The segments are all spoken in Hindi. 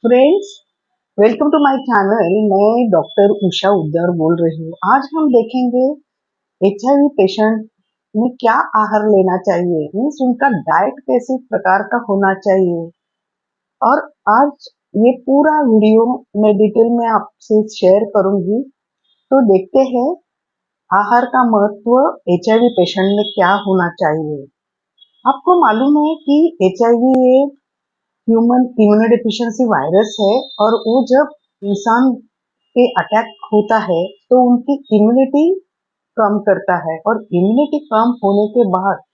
Friends, welcome to my channel. मैं डॉक्टर उषा उद्दर बोल रही हूँ। आज हम देखेंगे एचआईवी पेशेंट में क्या आहार लेना चाहिए, मीन्स उनका डाइट कैसे प्रकार का होना चाहिए। और आज ये पूरा वीडियो मैं डिटेल में आपसे शेयर करूंगी। तो देखते हैं आहार का महत्व एचआईवी पेशेंट में क्या होना चाहिए। आपको मालूम है कि एचआईवी एक ह्यूमन इम्यूनोडेफिशिएंसी वायरस है और वो जब इंसान पे अटैक होता है तो उनकी इम्यूनिटी कम करता है और इम्यूनिटी कम होने के बाद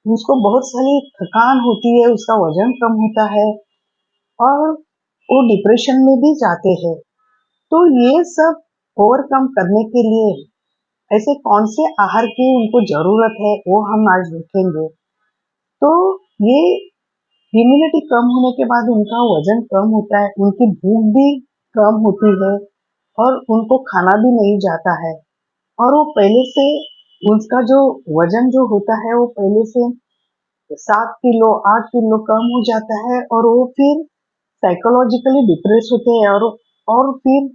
उसको बहुत सारी थकान होती है, उसका वजन कम होता है और वो डिप्रेशन में भी जाते हैं। तो ये सब ओवरकम करने के लिए ऐसे कौन से आहार की उनको जरूरत है वो हम आज देखेंगे। तो ये इम्यूनिटी कम होने के बाद उनका वजन कम होता है, उनकी भूख भी कम होती है और उनको खाना भी नहीं जाता है। और वो पहले से उसका जो वजन जो होता है वो पहले से 7 किलो 8 किलो कम हो जाता है और वो फिर साइकोलॉजिकली डिप्रेस होते हैं और फिर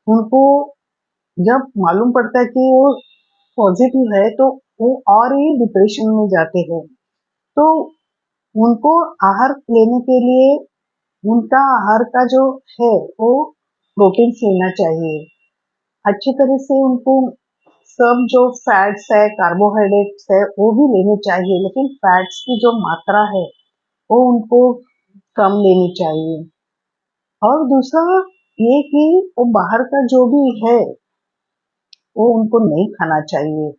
उनको जब मालूम पड़ता है कि वो पॉजिटिव है तो वो और ही डिप्रेशन में जाते हैं। तो उनको आहार लेने के लिए उनका आहार का जो है वो प्रोटीन लेना चाहिए। अच्छी तरह से उनको सब जो फैट्स है, कार्बोहाइड्रेट्स है वो भी लेने चाहिए, लेकिन फैट्स की जो मात्रा है वो उनको कम लेनी चाहिए। और दूसरा ये कि वो बाहर का जो भी है वो उनको नहीं खाना चाहिए।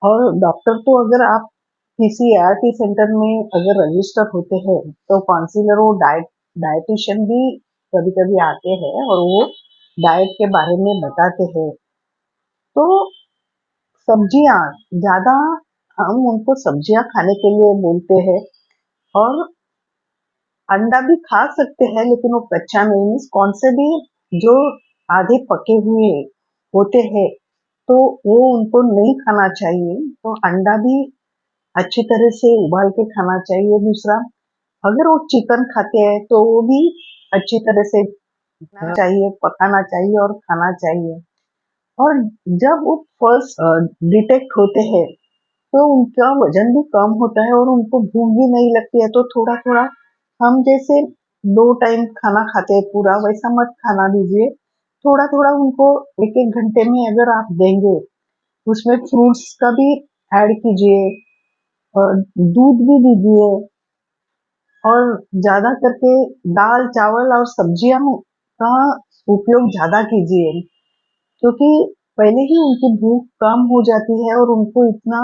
और डॉक्टर तो अगर आप किसी एआरटी सेंटर में अगर रजिस्टर होते हैं तो काउंसलर वो डाइटिशियन भी कभी कभी आते हैं और वो डाइट के बारे में बताते हैं। तो सब्जियां ज्यादा हम उनको सब्जियां खाने के लिए बोलते हैं और अंडा भी खा सकते हैं, लेकिन वो कच्चा नहीं, मीन्स कौन से भी जो आधे पके हुए होते हैं तो वो उनको नहीं खाना चाहिए। तो अंडा भी अच्छी तरह से उबाल के खाना चाहिए। दूसरा, अगर वो चिकन खाते हैं तो वो भी अच्छी तरह से चाहिए, पकाना चाहिए और खाना चाहिए। और जब वो फर्स्ट डिटेक्ट होते हैं तो उनका वजन भी कम होता है और उनको भूख भी नहीं लगती है। तो थोड़ा थोड़ा हम जैसे 2 टाइम खाना खाते हैं पूरा वैसा मत खाना दीजिए। थोड़ा थोड़ा उनको एक एक घंटे में अगर आप देंगे, उसमें फ्रूट्स का भी ऐड कीजिए और दूध भी दीजिए और ज्यादा करके दाल चावल और सब्जियां का उपयोग ज्यादा कीजिए, क्योंकि पहले ही उनकी भूख कम हो जाती है और उनको इतना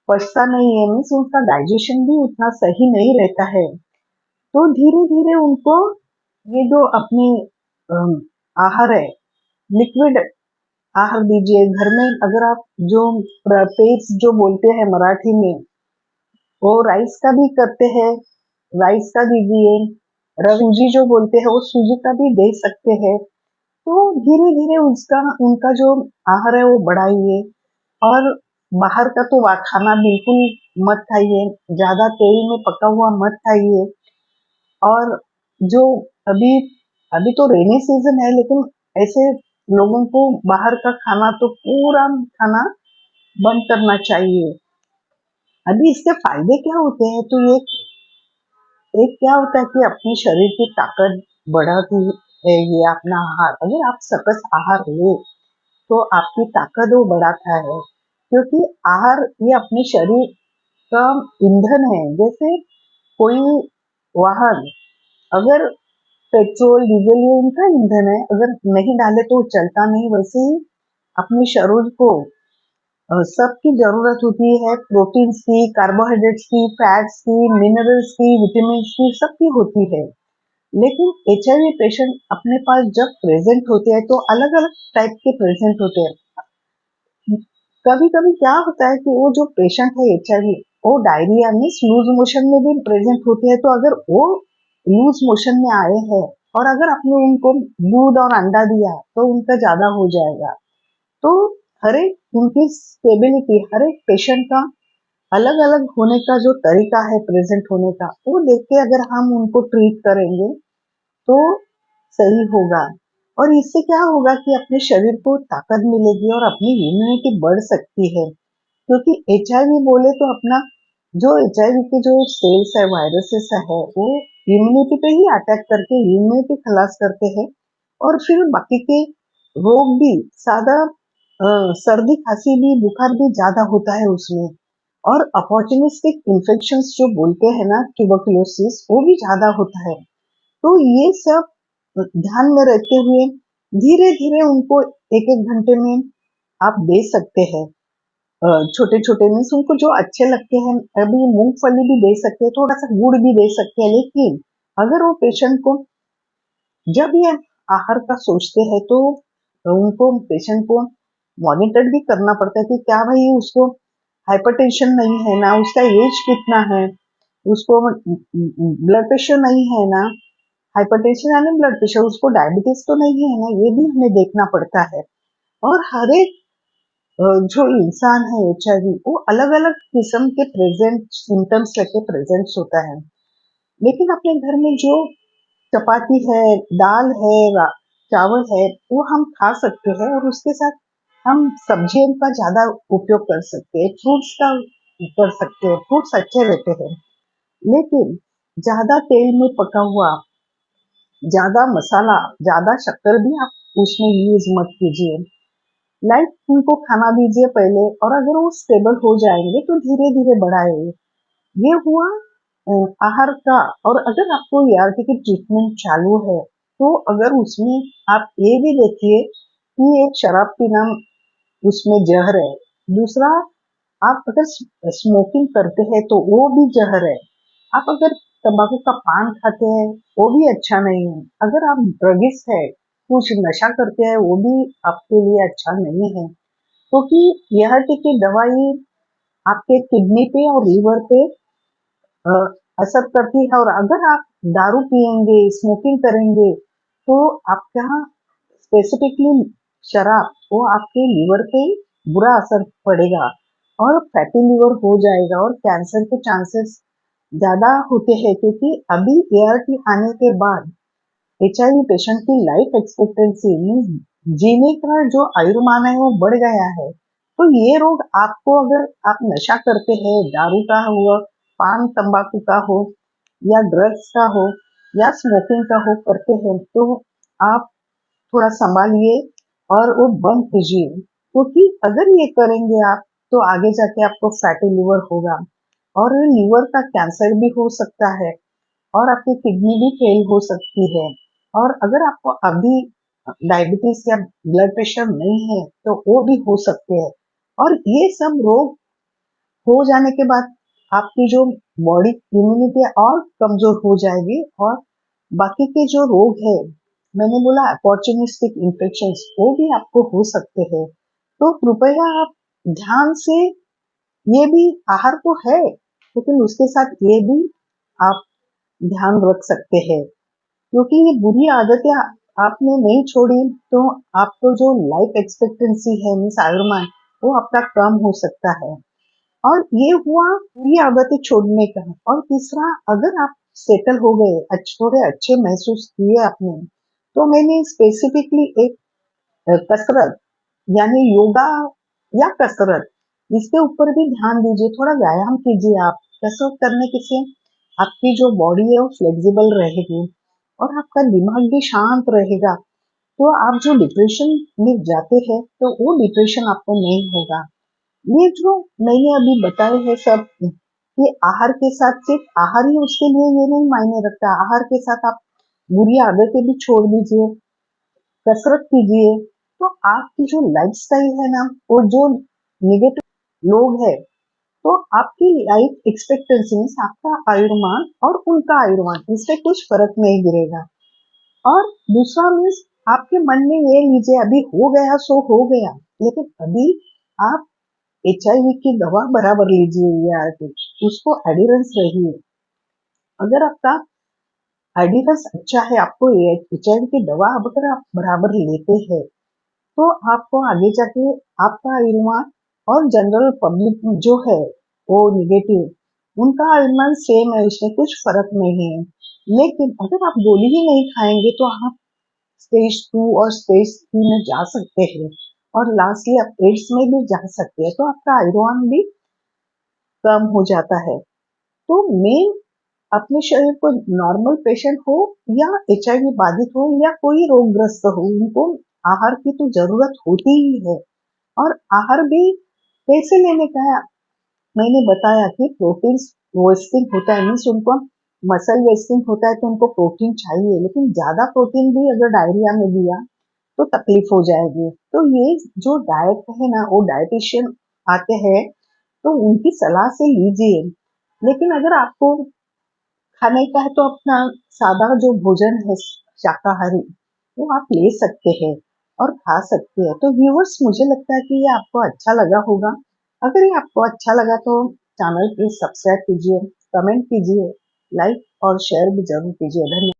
पचता नहीं है, मीन्स उनका डाइजेशन भी उतना सही नहीं रहता है। तो धीरे धीरे उनको ये जो अपनी अम, आहार है, लिक्विड आहार दीजिए। घर में अगर आप जो पेस्ट जो बोलते हैं मराठी में, वो राइस का भी करते हैं, राइस का दीजिए। सूजी जो बोलते हैं वो सूजी का भी दे सकते हैं। तो धीरे धीरे उसका उनका जो आहार है वो बढ़ाइए। और बाहर का तो खाना बिल्कुल मत खाइए, ज्यादा तेल में पका हुआ मत खाइए। और जो अभी अभी तो रेनी सीजन है, लेकिन ऐसे लोगों को बाहर का खाना तो पूरा खाना बंद करना चाहिए। अभी इसके फायदे क्या होते हैं, तो ये एक क्या होता है कि अपने शरीर की ताकत बढ़ाती है ये अपना आहार। अगर आप सकस आहार ले तो आपकी ताकत वो बढ़ाता है, क्योंकि आहार ये अपने शरीर का ईंधन है। जैसे कोई वाहन अगर पेट्रोल डीजल ये उनका ईंधन है, अगर नहीं डाले तो चलता नहीं, वैसे ही अपने शरीर को सबकी जरूरत होती है, प्रोटीन्स की, कार्बोहाइड्रेट्स की, फैट्स की, मिनरल्स की, विटामिन की, सबकी होती है। लेकिन एचआईवी पेशेंट अपने पास जब प्रेजेंट होते हैं तो अलग अलग टाइप के प्रेजेंट होते हैं। कभी कभी क्या होता है कि वो जो पेशेंट है एचआईवी, वो डायरिया मीन्स लूज मोशन में भी प्रेजेंट होते हैं। तो अगर वो लूज मोशन में आए हैं और अगर आपने उनको दूध और अंडा दिया तो उनका ज्यादा हो जाएगा। तो हर एक उनकी स्टेबिलिटी, हर एक पेशेंट का अलग अलग होने का जो तरीका है प्रेजेंट होने का, वो देख के अगर हम उनको ट्रीट करेंगे तो सही होगा। और इससे क्या होगा कि अपने शरीर को ताकत मिलेगी और अपनी इम्यूनिटी बढ़ सकती है। क्योंकि एचआईवी बोले तो अपना जो एचआईवी के जो सेल्स है, वायरसेस है, वो इम्यूनिटी पे ही अटैक करके इम्यूनिटी खलास करते हैं। और फिर बाकी के रोग भी ज्यादा, सर्दी खांसी भी बुखार भी ज्यादा होता है उसमें। और अपॉर्चुनिस्टिक इन्फेक्शंस जो बोलते हैं ना, ट्यूबरकुलोसिस, वो भी ज्यादा होता है। तो ये सब ध्यान में रखते हुए धीरे धीरे उनको एक एक घंटे में आप दे सकते हैं। छोटे छोटे मीन्स उनको जो अच्छे लगते हैं, अभी मूंगफली भी दे सकते हैं, थोड़ा सा गुड़ भी दे सकते हैं। लेकिन अगर वो पेशेंट को जब ये आहार का सोचते हैं तो उनको पेशेंट को मॉनिटर भी करना पड़ता है कि क्या भाई उसको हाइपरटेंशन नहीं है ना, उसका एज कितना है, उसको ब्लड प्रेशर नहीं है ना, हाइपरटेंशन यानी ब्लड प्रेशर, उसको डायबिटीज तो नहीं है ना, ये भी हमें देखना पड़ता है। और हर एक जो इंसान है एचआईवी, वो अलग अलग किस्म के प्रेजेंट सिम्टम्स लेके प्रेजेंट होता है। लेकिन अपने घर में जो चपाती है, दाल है, चावल है, वो हम खा सकते हैं। और उसके साथ हम सब्जियों का ज्यादा उपयोग कर सकते हैं, फ्रूट्स का कर सकते हैं, फ्रूट्स अच्छे रहते हैं। लेकिन ज्यादा तेल में पका हुआ, ज्यादा मसाला, ज्यादा शक्कर भी आप उसमें यूज मत कीजिए। लाइट उनको खाना दीजिए पहले, और अगर वो स्टेबल हो जाएंगे तो धीरे धीरे बढ़ाइए। ये हुआ आहार का। और अगर आपको ERT की ट्रीटमेंट चालू है तो अगर उसमें आप ये भी देखिए कि एक शराब पीना उसमें जहर है, दूसरा आप अगर स्मोकिंग करते हैं तो वो भी जहर है, आप अगर तंबाकू का पान खाते हैं वो भी अच्छा नहीं है, अगर आप ड्रगिस्ट है, कुछ नशा करते हैं, वो भी आपके लिए अच्छा नहीं है। क्योंकि ERT की दवाई आपके किडनी पे और लीवर पे अ, असर करती है। और अगर आप दारू पिएंगे, स्मोकिंग करेंगे, तो आपका स्पेसिफिकली शराब, वो आपके लीवर पे बुरा असर पड़ेगा और फैटी लीवर हो जाएगा और कैंसर के चांसेस ज्यादा होते हैं। क्योंकि अभी ART आने के बाद एचआईवी पेशेंट की लाइफ एक्सपेक्टेंसी मीन्स जीने का जो आयुर्मान है वो बढ़ गया है। तो ये रोग आपको, अगर आप नशा करते हैं, दारू का हुआ, पान तंबाकू का हो, या ड्रग्स का हो, या स्मोकिंग का हो करते हैं, तो आप थोड़ा संभालिए और वो बंद कीजिए। क्योंकि अगर ये करेंगे आप तो आगे जाके आपको फैटी लिवर होगा और लीवर का कैंसर भी हो सकता है और आपकी किडनी भी फेल हो सकती है। और अगर आपको अभी डायबिटीज या ब्लड प्रेशर नहीं है तो वो भी हो सकते हैं। और ये सब रोग हो जाने के बाद आपकी जो बॉडी इम्यूनिटी और कमजोर हो जाएगी। और बाकी के जो रोग है, मैंने बोला अपॉर्चुनिस्टिक इन्फेक्शन, वो भी आपको हो सकते हैं। तो कृपया आप ध्यान से, ये भी आहार तो है लेकिन उसके साथ ये भी आप ध्यान रख सकते हैं। क्योंकि ये बुरी आदतें आपने नहीं छोड़ी तो आपको जो लाइफ एक्सपेक्टेंसी है मीन्स आयुर्मान, वो आपका कम हो सकता है। और ये हुआ बुरी आदतें छोड़ने का। और तीसरा, अगर आप सेटल हो गए, थोड़े अच्छे महसूस किए आपने, तो मैंने स्पेसिफिकली एक कसरत यानी योगा या कसरत, इसके ऊपर भी ध्यान दीजिए। थोड़ा व्यायाम कीजिए। आप कसरत करने के से आपकी जो बॉडी है वो फ्लेक्सिबल रहेगी और आपका दिमाग भी शांत रहेगा। तो आप जो डिप्रेशन में जाते हैं तो वो डिप्रेशन आपको नहीं होगा। ये जो मैंने अभी बताए हैं सब, ये आहार के साथ, सिर्फ आहार ही उसके लिए ये नहीं मायने रखता, आहार के साथ आप बुरी आदतें भी छोड़ दीजिए, कसरत कीजिए। तो आपकी जो लाइफस्टाइल है ना, वो जो निगेटिव लोग है, तो आपकी लाइफ एक्सपेक्टेंसी मीन्स आपका आयुर्मान और उनका आयुर्मान, इससे कुछ फर्क नहीं गिरेगा। और दूसरा मीन्स आपके मन में ये लीजिए अभी हो गया सो हो गया, लेकिन अभी आप एचआईवी की दवा बराबर लीजिए, ERT, उसको एडिरेंस रहिए। अगर आपका एडिरेंस अच्छा है, आपको एचआईवी की दवा अगर आप बराबर लेते हैं तो आपको आगे जाके आपका आयुर्मान और जनरल पब्लिक जो है वो निगेटिव, उनका आयुर्मान सेम है, उसमें कुछ फर्क नहीं है। लेकिन अगर आप गोली ही नहीं खाएंगे तो आप स्टेज 2 और स्टेज 3 में जा सकते हैं और लास्टली आप एड्स में भी जा सकते हैं, तो आपका आयरन भी कम हो जाता है। तो मेन अपने शरीर को नॉर्मल पेशेंट हो या एचआईवी बाधित हो या कोई रोगग्रस्त हो, उनको आहार की तो जरूरत होती ही है। और आहार भी कैसे लेने का है, मैंने बताया कि प्रोटीन वेस्टिंग होता है, मीन्स उनको मसल वेस्टिंग होता है तो उनको प्रोटीन चाहिए, लेकिन ज्यादा प्रोटीन भी अगर डायरिया में दिया तो तकलीफ हो जाएगी। तो ये जो डाइट है ना, वो डाइटिशियन आते हैं तो उनकी सलाह से लीजिए। लेकिन अगर आपको खाने का है तो अपना सादा जो भोजन है शाकाहारी, वो आप ले सकते हैं और खा सकते हैं। तो व्यूअर्स, मुझे लगता है कि ये आपको अच्छा लगा होगा। अगर ये आपको अच्छा लगा तो चैनल प्लीज सब्सक्राइब कीजिए, कमेंट कीजिए, लाइक और शेयर भी जरूर कीजिए। धन्यवाद।